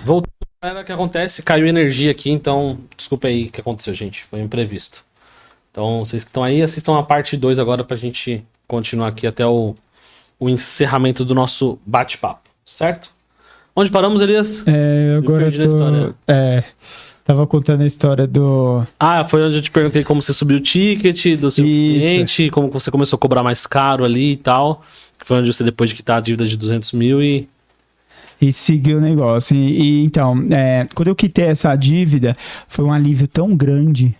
Voltando, era o que acontece, caiu energia aqui, então desculpa aí o que aconteceu, gente, foi um imprevisto. Então, vocês que estão aí, assistam a parte 2 agora pra gente continuar aqui até o encerramento do nosso bate-papo, certo? Onde paramos, Elias? Agora eu tô... Tava contando a história do... Ah, foi onde eu te perguntei como você subiu o ticket do seu cliente, como você começou a cobrar mais caro ali e tal. Foi onde você, depois de quitar a dívida de 200 mil e seguiu o negócio. Então, quando eu quitei essa dívida, foi um alívio tão grande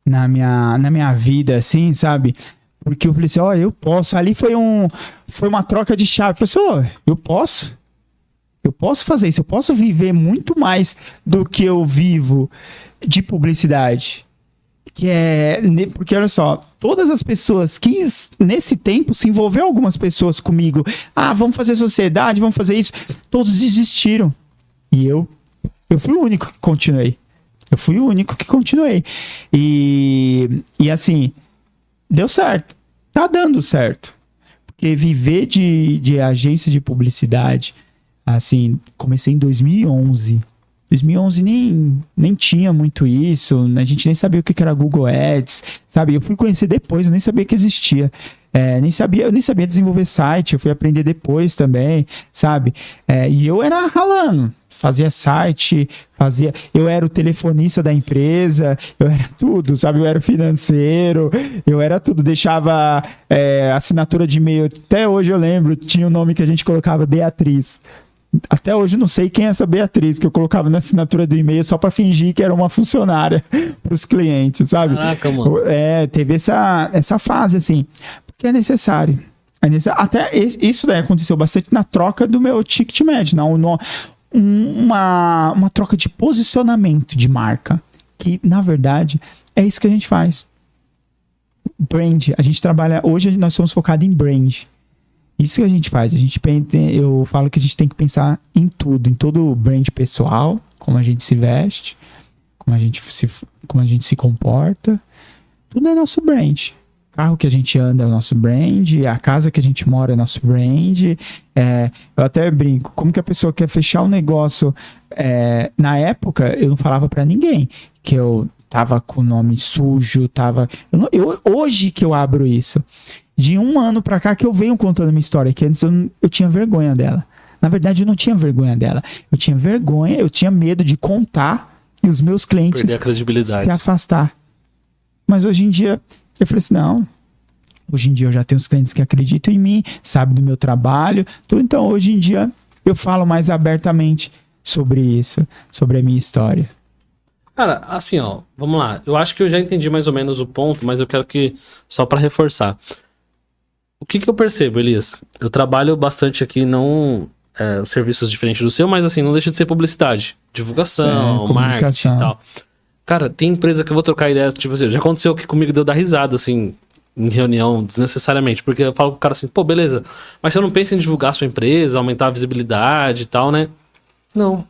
na minha vida, assim, sabe? Porque eu falei assim, eu posso. Ali foi uma troca de chave. Eu falei assim, eu posso. Eu posso fazer isso. Eu posso viver muito mais do que eu vivo de publicidade. Porque, olha só, todas as pessoas que nesse tempo se envolveu algumas pessoas comigo. Vamos fazer sociedade, vamos fazer isso. Todos desistiram. E eu fui o único que continuei. E assim, deu certo. Tá dando certo. Porque viver de agência de publicidade, assim, comecei em 2011. 2011 nem tinha muito isso, a gente nem sabia o que era Google Ads, sabe? Eu fui conhecer depois, eu nem sabia que existia. Eu nem sabia desenvolver site, eu fui aprender depois também, sabe? E eu era ralando, fazia site, eu era o telefonista da empresa, eu era tudo, sabe? Eu era o financeiro, eu era tudo, deixava assinatura de e-mail, até hoje eu lembro, tinha um nome que a gente colocava Beatriz. Até hoje eu não sei quem é essa Beatriz, que eu colocava na assinatura do e-mail só pra fingir que era uma funcionária pros clientes, sabe? Caraca, mano. Teve essa fase, assim, porque é necessário. Até isso daí aconteceu bastante na troca do meu ticket médio, uma troca de posicionamento de marca, que na verdade é isso que a gente faz. Brand, a gente trabalha, hoje nós somos focados em brand. Isso que a gente faz, eu falo que a gente tem que pensar em tudo, em todo o brand pessoal, como a gente se veste, como a gente se comporta, tudo é nosso brand. O carro que a gente anda é o nosso brand, a casa que a gente mora é nosso brand. Eu até brinco, como que a pessoa quer fechar um negócio? Na época, eu não falava pra ninguém que eu tava com o nome sujo, hoje que eu abro isso. De um ano pra cá que eu venho contando minha história, que antes eu tinha vergonha dela. Na verdade, eu não tinha vergonha dela. Eu tinha medo de contar e os meus clientes perder a credibilidade, se afastar. Mas hoje em dia, eu falei assim, não. Hoje em dia eu já tenho os clientes que acreditam em mim, sabem do meu trabalho. Então, hoje em dia, eu falo mais abertamente sobre isso, sobre a minha história. Cara, assim, vamos lá. Eu acho que eu já entendi mais ou menos o ponto, mas eu quero só pra reforçar. O que eu percebo, Elias? Eu trabalho bastante aqui, não serviços diferentes do seu, mas assim, não deixa de ser publicidade. Divulgação, marketing e tal. Cara, tem empresa que eu vou trocar ideia, tipo assim, já aconteceu que comigo deu dar risada, assim, em reunião, desnecessariamente. Porque eu falo pro cara assim, beleza, mas você não pensa em divulgar a sua empresa, aumentar a visibilidade e tal, né? Não.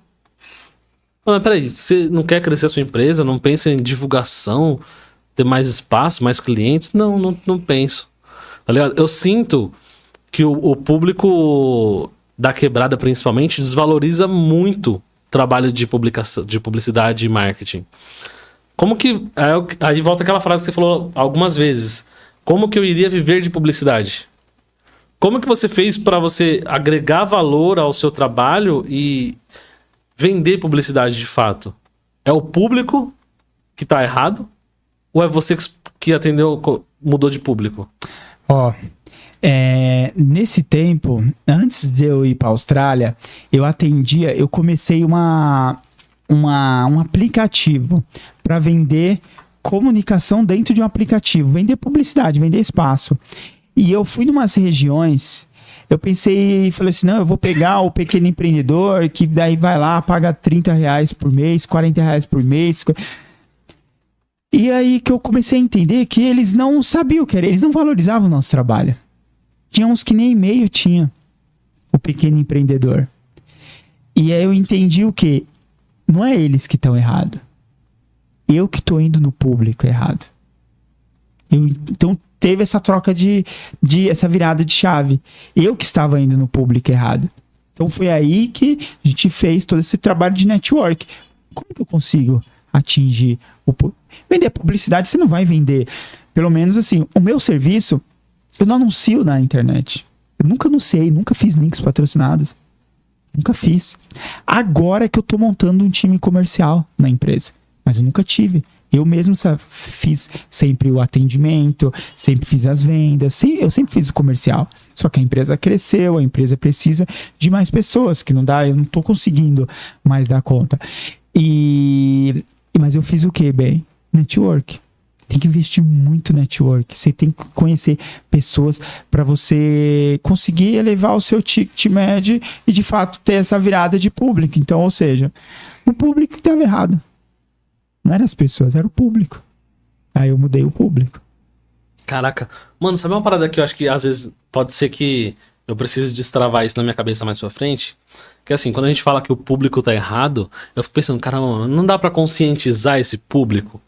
Mas peraí, você não quer crescer a sua empresa, não pensa em divulgação, ter mais espaço, mais clientes? Não penso. Tá ligado? Eu sinto que o público da quebrada, principalmente, desvaloriza muito o trabalho de publicidade e marketing. Como que... Aí volta aquela frase que você falou algumas vezes. Como que eu iria viver de publicidade? Como que você fez para você agregar valor ao seu trabalho e vender publicidade de fato? É o público que tá errado? Ou é você que atendeu, mudou de público? Nesse tempo, antes de eu ir para a Austrália, eu comecei um aplicativo para vender comunicação dentro de um aplicativo, vender publicidade, vender espaço. E eu fui em umas regiões, eu pensei e falei assim, não, eu vou pegar o pequeno empreendedor que daí vai lá, paga R$30 por mês, R$40 por mês. E aí que eu comecei a entender que eles não sabiam o que era, eles não valorizavam o nosso trabalho. Tinha uns que nem e-mail tinha, o pequeno empreendedor. E aí eu entendi o quê? Não é eles que estão errados. Eu que estou indo no público errado. Então teve essa troca essa virada de chave. Eu que estava indo no público errado. Então foi aí que a gente fez todo esse trabalho de network. Como que eu consigo atingir o público? Vender publicidade você não vai vender. Pelo menos assim, o meu serviço, eu não anuncio na internet. Eu nunca anunciei, nunca fiz links patrocinados. Nunca fiz. Agora é que eu tô montando um time comercial na empresa. Mas eu nunca tive. Eu mesmo fiz sempre o atendimento, sempre fiz as vendas, eu sempre fiz o comercial. Só que a empresa cresceu, a empresa precisa de mais pessoas, que não dá, eu não tô conseguindo mais dar conta. Mas eu fiz o quê, bem? Network. Tem que investir muito network. Você tem que conhecer pessoas para você conseguir elevar o seu ticket médio e de fato ter essa virada de público. Então, ou seja, o público que estava errado. Não eram as pessoas, era o público. Aí eu mudei o público. Caraca. Mano, sabe uma parada que eu acho que às vezes pode ser que eu precise destravar isso na minha cabeça mais pra frente? Que assim, quando a gente fala que o público tá errado, eu fico pensando, caramba, não dá pra conscientizar esse público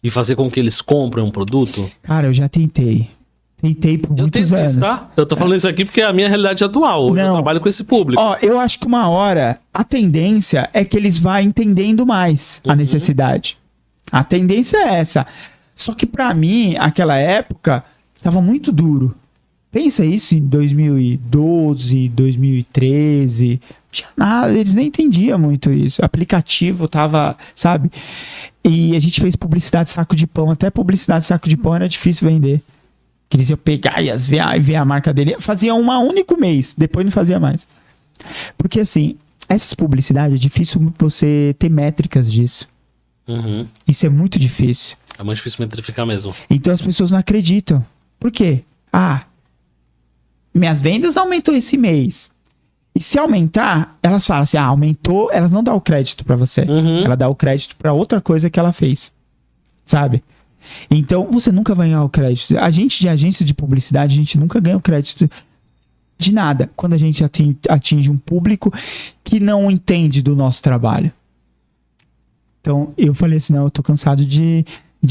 e fazer com que eles comprem um produto? Cara, eu já tentei. Tentei por muitos anos. Tá? Eu tô falando isso aqui porque é a minha realidade atual. Hoje eu trabalho com esse público. Ó, eu acho que uma hora a tendência é que eles vão entendendo mais a necessidade. A tendência é essa. Só que pra mim, aquela época, tava muito duro. Pensa isso em 2012, 2013. Não tinha nada, eles nem entendiam muito isso. O aplicativo tava, sabe? E a gente fez publicidade de saco de pão. Até publicidade de saco de pão era difícil vender. Que eles iam pegar e ver a marca dele. Fazia um único mês, depois não fazia mais. Porque assim, essas publicidades é difícil você ter métricas disso. Uhum. Isso é muito difícil. É muito difícil metrificar mesmo. Então as pessoas não acreditam. Por quê? Minhas vendas aumentou esse mês. E se aumentar, elas falam assim, aumentou, elas não dão o crédito pra você. Uhum. Ela dá o crédito pra outra coisa que ela fez. Sabe? Então, você nunca vai ganhar o crédito. A gente de agência de publicidade, a gente nunca ganha o crédito de nada quando a gente atinge um público que não entende do nosso trabalho. Então, eu falei assim, não, eu tô cansado de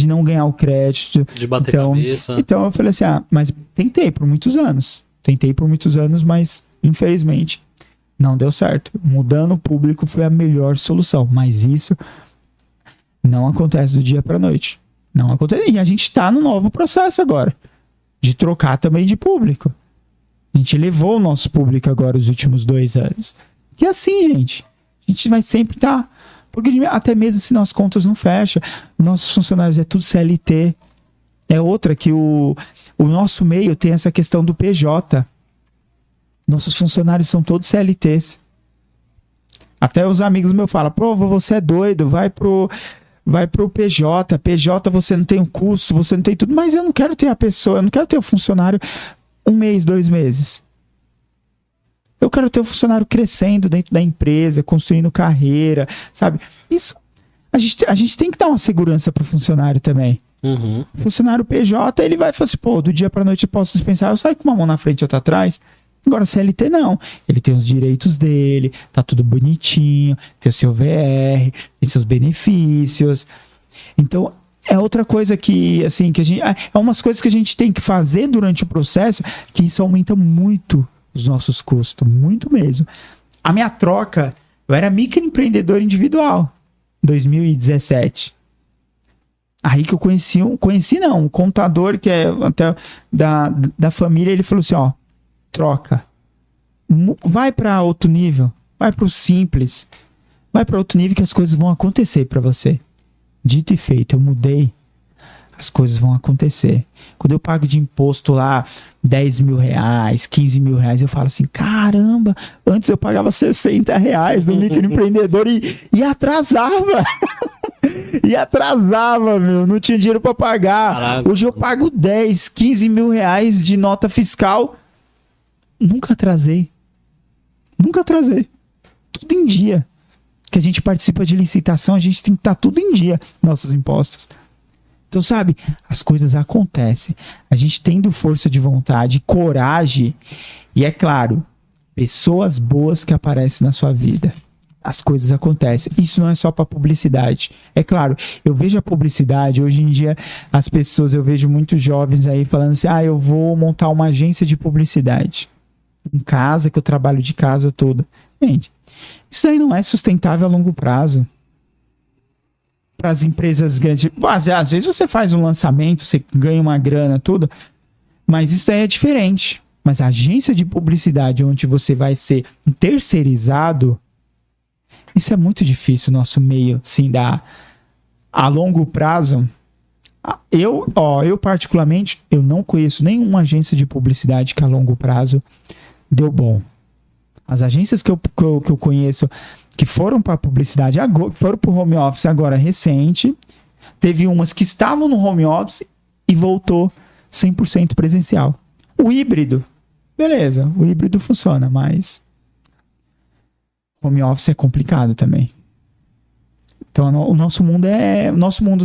não ganhar o crédito. De bater cabeça. Então, eu falei assim, mas tentei por muitos anos. Mas infelizmente não deu certo. Mudando o público foi a melhor solução. Mas isso não acontece do dia pra noite. Não acontece. E a gente tá no novo processo agora. De trocar também de público. A gente levou o nosso público agora os últimos 2 anos. E assim, gente. A gente vai sempre estar. Porque até mesmo se nossas contas não fecham. Nossos funcionários é tudo CLT. É outra que o nosso meio tem essa questão do PJ. Nossos funcionários são todos CLTs. Até os amigos meus falam, pô, você é doido, vai pro PJ. PJ você não tem um custo, você não tem tudo. Mas eu não quero ter a pessoa, eu não quero ter o funcionário 1 mês, 2 meses. Eu quero ter o funcionário crescendo dentro da empresa, construindo carreira, sabe? Isso, a gente tem que dar uma segurança pro funcionário também. Uhum. O funcionário PJ, ele vai falar assim, pô, do dia pra noite eu posso dispensar, eu saio com uma mão na frente e outra atrás. Agora, CLT não. Ele tem os direitos dele, tá tudo bonitinho, tem o seu VR, tem seus benefícios. Então, é outra coisa que, assim, que a gente... É umas coisas que a gente tem que fazer durante o processo, que isso aumenta muito os nossos custos, muito mesmo. A minha troca, eu era microempreendedor individual, 2017. Aí que eu conheci um contador que é até da família, ele falou assim, ó, troca. Vai para outro nível. Vai para o simples. Vai para outro nível que as coisas vão acontecer para você. Dito e feito, eu mudei. As coisas vão acontecer. Quando eu pago de imposto lá 10 mil reais, 15 mil reais, eu falo assim, caramba, antes eu pagava 60 reais do microempreendedor e atrasava. E atrasava, meu. Não tinha dinheiro para pagar. Caraca. Hoje eu pago 10, 15 mil reais de nota fiscal. Nunca atrasei. Tudo em dia. Que a gente participa de licitação, a gente tem que estar tudo em dia, nossos impostos. Então, sabe, as coisas acontecem. A gente tendo força de vontade, coragem, e é claro, pessoas boas que aparecem na sua vida. As coisas acontecem. Isso não é só para publicidade. É claro, eu vejo a publicidade, hoje em dia, as pessoas, eu vejo muitos jovens aí falando assim, eu vou montar uma agência de publicidade. em casa, que eu trabalho de casa toda. Gente, isso aí não é sustentável a longo prazo. Para as empresas grandes. Às vezes você faz um lançamento, você ganha uma grana, tudo, mas isso aí é diferente. Mas a agência de publicidade, onde você vai ser terceirizado, isso é muito difícil, nosso meio, assim, a longo prazo. Eu particularmente, eu não conheço nenhuma agência de publicidade que a longo prazo deu bom. As agências que eu conheço que foram para publicidade, foram para o home office agora recente, teve umas que estavam no home office e voltou 100% presencial. O híbrido, beleza, o híbrido funciona, mas home office é complicado também. Então o nosso mundo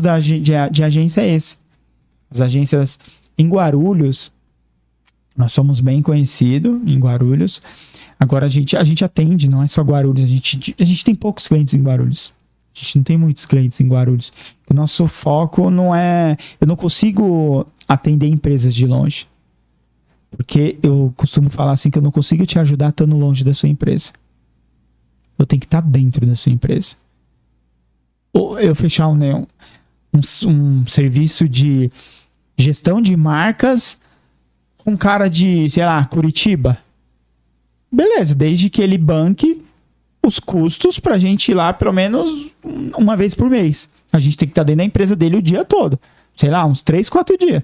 de agência é esse. As agências em Guarulhos, nós somos bem conhecidos em Guarulhos. Agora a gente atende, não é só Guarulhos, a gente tem poucos clientes em Guarulhos. A gente não tem muitos clientes em Guarulhos. O nosso foco não é... Eu não consigo atender empresas de longe. Porque eu costumo falar assim que eu não consigo te ajudar estando longe da sua empresa. Eu tenho que estar dentro da sua empresa. Ou eu fechar um serviço de gestão de marcas com cara de, sei lá, Curitiba. Beleza, desde que ele banque os custos pra gente ir lá pelo menos uma vez por mês. A gente tem que estar dentro da empresa dele o dia todo. Sei lá, uns 3, 4 dias.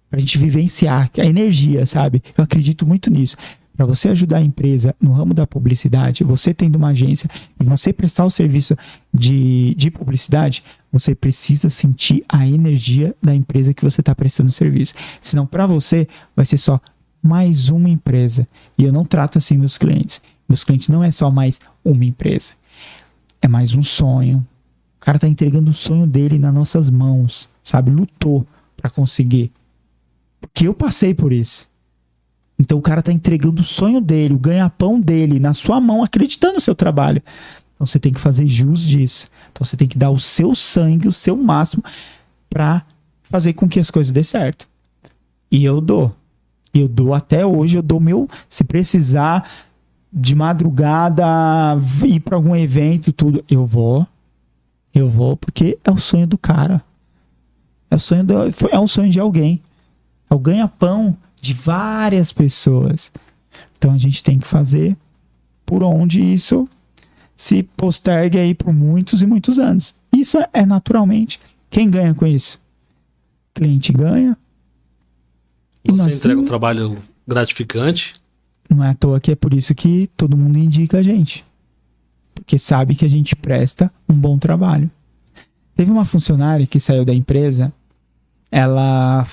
Pra gente vivenciar a energia, sabe? Eu acredito muito nisso. Pra você ajudar a empresa no ramo da publicidade, você tendo uma agência e você prestar o serviço de publicidade, você precisa sentir a energia da empresa que você está prestando serviço. Senão, pra você, vai ser só mais uma empresa. E eu não trato assim meus clientes. Meus clientes não é só mais uma empresa. É mais um sonho. O cara tá entregando o sonho dele nas nossas mãos, sabe? Lutou para conseguir. Porque eu passei por isso. Então o cara tá entregando o sonho dele, o ganha-pão dele na sua mão, acreditando no seu trabalho. Então você tem que fazer jus disso. Então você tem que dar o seu sangue, o seu máximo para fazer com que as coisas dê certo. E eu dou. Eu dou até hoje, eu dou meu... Se precisar de madrugada, ir para algum evento, tudo, eu vou. Eu vou porque é o sonho do cara. É um sonho de alguém. É o ganha-pão de várias pessoas. Então a gente tem que fazer por onde isso se postergue aí por muitos e muitos anos. Isso é naturalmente. Quem ganha com isso? O cliente ganha. Você entrega um trabalho gratificante. Não é à toa que é por isso que todo mundo indica a gente. Porque sabe que a gente presta um bom trabalho. Teve uma funcionária que saiu da empresa, ela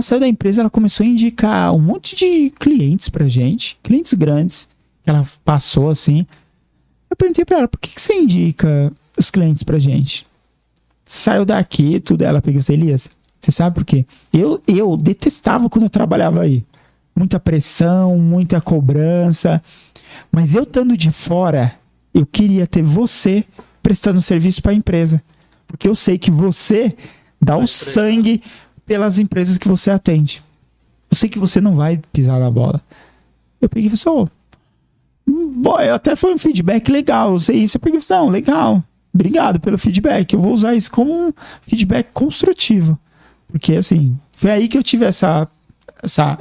saiu da empresa, ela começou a indicar um monte de clientes pra gente, clientes grandes, que ela passou assim. Eu perguntei pra ela, por que você indica os clientes pra gente? Saiu daqui, tudo, ela pegou e disse, Elias, você sabe por quê? Eu detestava quando eu trabalhava aí. Muita pressão, muita cobrança. Mas eu estando de fora, eu queria ter você prestando serviço para a empresa. Porque eu sei que você dá o sangue pelas empresas que você atende. Eu sei que você não vai pisar na bola. Eu peguei e falei, até foi um feedback legal, eu sei isso. Eu peguei e falei, legal, obrigado pelo feedback. Eu vou usar isso como um feedback construtivo. Porque assim, foi aí que eu tive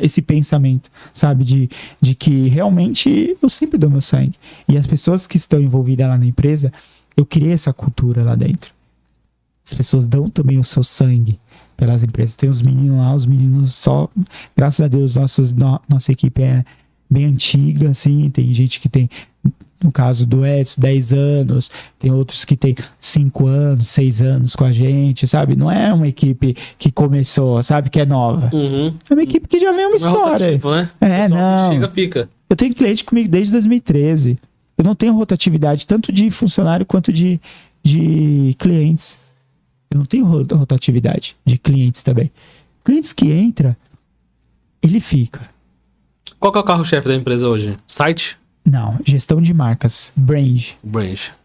esse pensamento, sabe? De que realmente eu sempre dou meu sangue. E as pessoas que estão envolvidas lá na empresa, eu criei essa cultura lá dentro. As pessoas dão também o seu sangue pelas empresas. Tem os meninos lá, os meninos só... Graças a Deus, nossa equipe é bem antiga, assim. Tem gente que tem, no caso do Edson, 10 anos. Tem outros que tem 5 anos, 6 anos com a gente, sabe? Não é uma equipe que começou, sabe? Que é nova. Uhum. É uma equipe que já vem uma história. Rotativo, né? Não. Chega, fica. Eu tenho cliente comigo desde 2013. Eu não tenho rotatividade, tanto de funcionário quanto de clientes. Eu não tenho rotatividade de clientes também. Clientes que entra, ele fica. Qual que é o carro-chefe da empresa hoje? Site? Não, gestão de marcas. Brand.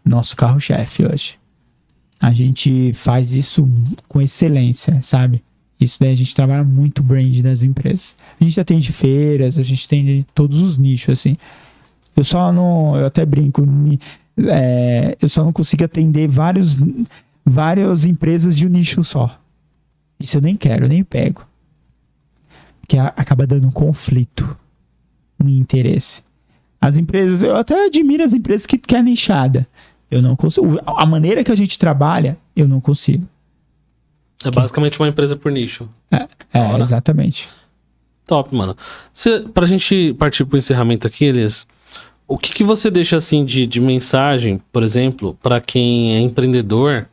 Nosso carro-chefe hoje. A gente faz isso com excelência, sabe? Isso daí a gente trabalha muito brand das empresas. A gente atende feiras, a gente atende todos os nichos, assim. Eu até brinco, eu só não consigo atender várias empresas de um nicho só. Isso eu nem quero, eu nem pego. Porque acaba dando um conflito no interesse. As empresas, eu até admiro as empresas que querem nichada. Eu não consigo. A maneira que a gente trabalha, eu não consigo. É basicamente uma empresa por nicho. Exatamente. Top, mano. Pra gente partir pro encerramento aqui, Elias, o que você deixa assim de mensagem, por exemplo, pra quem é empreendedor?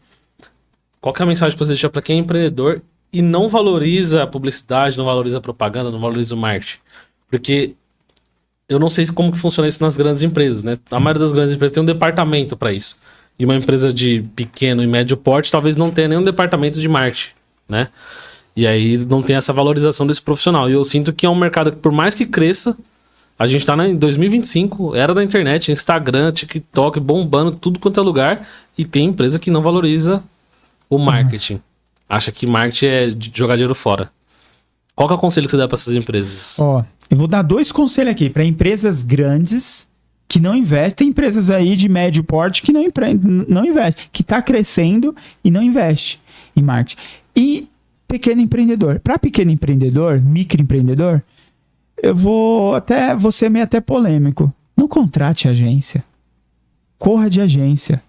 Qual que é a mensagem que você deixa pra quem é empreendedor e não valoriza a publicidade, não valoriza a propaganda, não valoriza o marketing? Porque eu não sei como que funciona isso nas grandes empresas, né? A maioria das grandes empresas tem um departamento pra isso. E uma empresa de pequeno e médio porte talvez não tenha nenhum departamento de marketing, né? E aí não tem essa valorização desse profissional. E eu sinto que é um mercado que, por mais que cresça, a gente tá em 2025, era da internet, Instagram, TikTok, bombando tudo quanto é lugar, e tem empresa que não valoriza o marketing. Acha que marketing é de jogar dinheiro fora. Qual que é o conselho que você dá para essas empresas? Eu vou dar 2 conselhos aqui para empresas grandes que não investem, empresas aí de médio porte que não investem, que está crescendo e não investe em marketing. E pequeno empreendedor. Para pequeno empreendedor, microempreendedor, eu vou ser meio até polêmico. Não contrate agência. Corra de agência.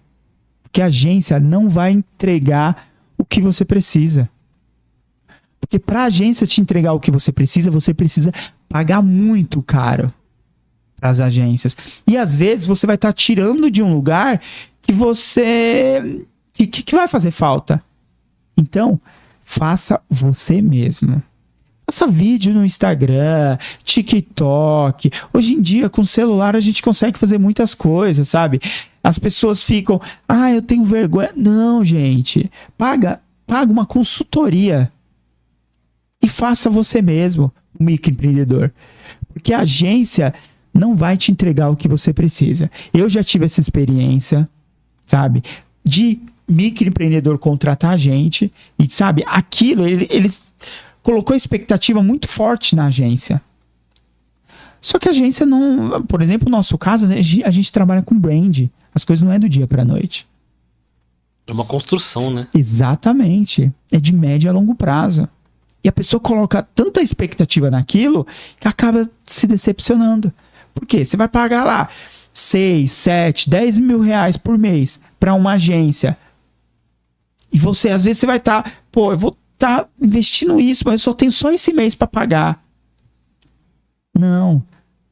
Porque a agência não vai entregar o que você precisa. Porque para a agência te entregar o que você precisa pagar muito caro para as agências. E às vezes você vai estar tirando de um lugar que que vai fazer falta. Então, faça você mesmo. Faça vídeo no Instagram, TikTok. Hoje em dia, com o celular, a gente consegue fazer muitas coisas, sabe? As pessoas ficam, eu tenho vergonha. Não, gente. Paga uma consultoria. E faça você mesmo, microempreendedor. Porque a agência não vai te entregar o que você precisa. Eu já tive essa experiência, sabe? De microempreendedor contratar a gente e, sabe, aquilo, eles colocou expectativa muito forte na agência. Só que a agência não... Por exemplo, no nosso caso, a gente trabalha com brand. As coisas não é do dia pra noite. É uma construção, né? Exatamente. É de médio a longo prazo. E a pessoa coloca tanta expectativa naquilo que acaba se decepcionando. Por quê? Você vai pagar lá 6, 7, 10 mil reais por mês para uma agência. E você, às vezes, você vai estar... eu vou estar investindo isso, mas eu só tenho esse mês para pagar. Não.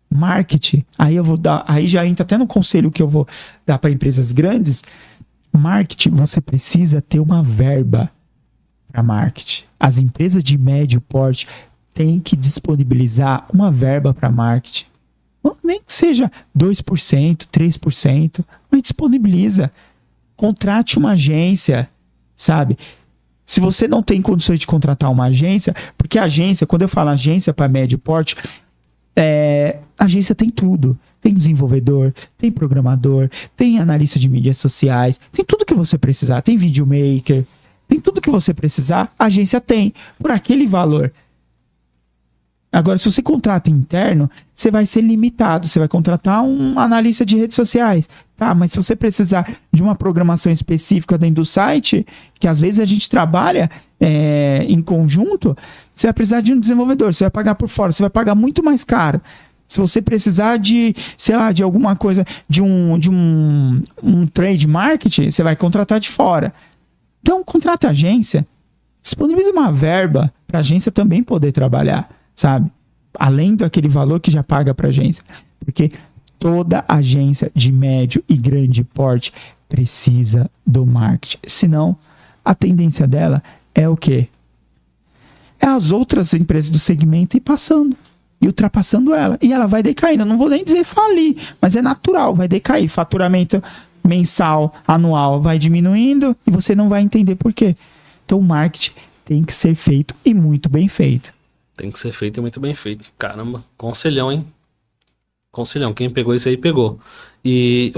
Marketing. Aí já entra até no conselho que eu vou dar para empresas grandes. Marketing, você precisa ter uma verba para marketing. As empresas de médio porte têm que disponibilizar uma verba para marketing. Nem que seja 2%, 3%, mas disponibiliza. Contrate uma agência, sabe? Se você não tem condições de contratar uma agência, porque a agência, quando eu falo agência para médio porte, a agência tem tudo. Tem desenvolvedor, tem programador, tem analista de mídias sociais, tem tudo que você precisar, tem videomaker, tem tudo que você precisar, a agência tem, por aquele valor. Agora, se você contrata interno, você vai ser limitado, você vai contratar um analista de redes sociais. Tá, mas se você precisar de uma programação específica dentro do site, que às vezes a gente trabalha em conjunto, você vai precisar de um desenvolvedor, você vai pagar por fora, você vai pagar muito mais caro. Se você precisar de, sei lá, de alguma coisa, de um trade marketing, você vai contratar de fora. Então, contrata a agência, disponibiliza uma verba para a agência também poder trabalhar, sabe? Além daquele valor que já paga para a agência. Porque toda agência de médio e grande porte precisa do marketing. Senão, a tendência dela é o quê? É as outras empresas do segmento ir passando e ultrapassando ela. E ela vai decaindo. Eu não vou nem dizer falir, mas é natural, vai decair. Faturamento mensal, anual vai diminuindo e você não vai entender por quê. Então, o marketing tem que ser feito e muito bem feito. Tem que ser feito e muito bem feito. Caramba, conselhão, hein? Conselhão, quem pegou isso aí, pegou. E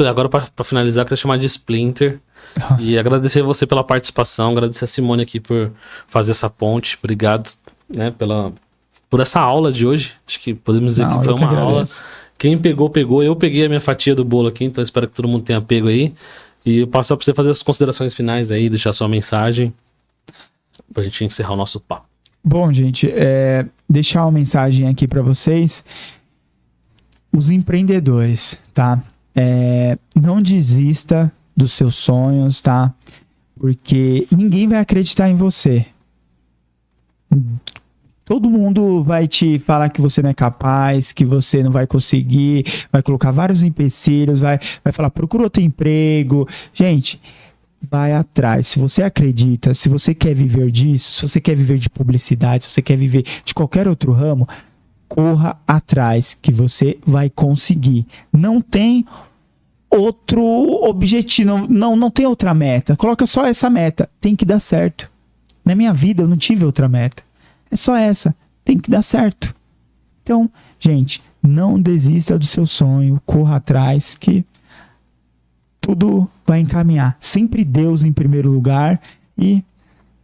agora, pra finalizar, eu queria chamar de Splinter. E agradecer você pela participação, agradecer a Simone aqui por fazer essa ponte. Obrigado, né, por essa aula de hoje. Acho que podemos dizer que foi uma aula. Quem pegou, pegou. Eu peguei a minha fatia do bolo aqui, então espero que todo mundo tenha pego aí. E eu passo pra você fazer as considerações finais aí, deixar sua mensagem pra gente encerrar o nosso papo. Bom, gente, deixar uma mensagem aqui para vocês. Os empreendedores, tá? Não desista dos seus sonhos, tá? Porque ninguém vai acreditar em você. Todo mundo vai te falar que você não é capaz, que você não vai conseguir, vai colocar vários empecilhos, vai falar, procura outro emprego. Gente, vai atrás. Se você acredita, se você quer viver disso, se você quer viver de publicidade, se você quer viver de qualquer outro ramo, corra atrás que você vai conseguir. Não tem outro objetivo, não tem outra meta. Coloca só essa meta. Tem que dar certo. Na minha vida eu não tive outra meta. É só essa. Tem que dar certo. Então, gente, não desista do seu sonho. Corra atrás que tudo vai encaminhar. Sempre Deus em primeiro lugar e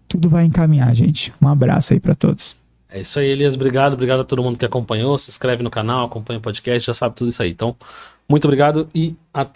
tudo vai encaminhar, gente. Um abraço aí para todos. É isso aí, Elias. Obrigado a todo mundo que acompanhou. Se inscreve no canal, acompanha o podcast, já sabe tudo isso aí. Então, muito obrigado e até.